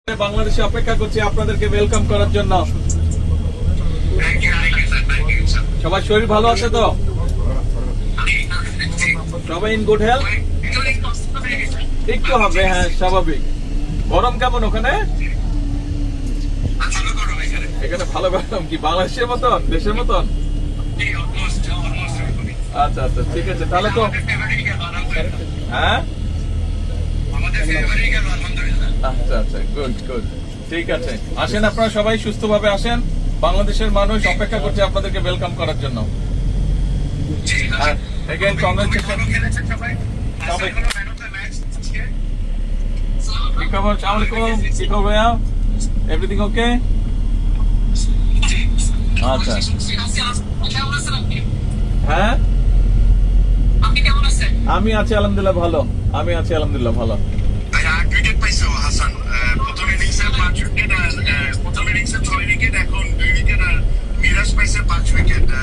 বাংলাদেশে অপেক্ষা করছি আপনাদেরকে ওয়েলকাম করার জন্য। সবার শরীর ভালো আছে তো? সবাই ইন গুড হেলথ? একটু হবে, হ্যাঁ স্বাভাবিক। গরম কেমন ওখানে? এখানে ভালো গরম। কি বাংলাদেশের মতন, দেশের মতন? আচ্ছা আচ্ছা, ঠিক আছে তাহলে তো। হ্যাঁ আচ্ছা আচ্ছা, গুড গুড, ঠিক আছে। আসেন আপনারা সবাই সুস্থভাবে আসেন। বাংলাদেশের মানুষ অপেক্ষা করছে আপনাদেরকে ওয়েলকাম করার জন্য। Again, congratulations. Everything okay? আচ্ছা হ্যাঁ, আমি আছি আলহামদুলিল্লাহ ভালো। আমি আছি আলহামদুলিল্লাহ ভালো।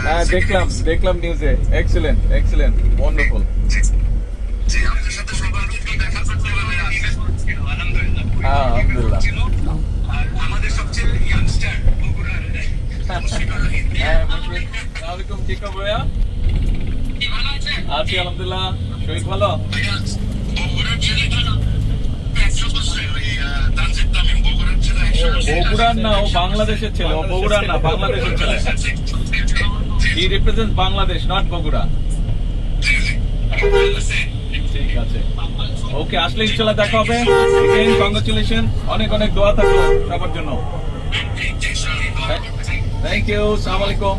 হ্যাঁ দেখলাম নিউজে। Excellent excellent, wonderful. হ্যাঁ আলহামদুলিল্লাহ। হ্যাঁ আসসালামাইকুম, ঠিক হবে ভাইয়া? আছি আলহামদুলিল্লাহ। শরীর ভালো? বগুড়ার না, ও বাংলাদেশের ছেলে। ও বগুড়ার না, বাংলাদেশের ছেলে। হি রিপ্রেজেন্ট বাংলাদেশ, নট বগুড়া। ঠিক আছে, ওকে। আসলে ইনশাআল্লাহ দেখা হবে। কংগ্রাচুলেশন, অনেক অনেক দোয়া থাকলো সবার জন্য। থ্যাংক ইউ, আসসালামু আলাইকুম।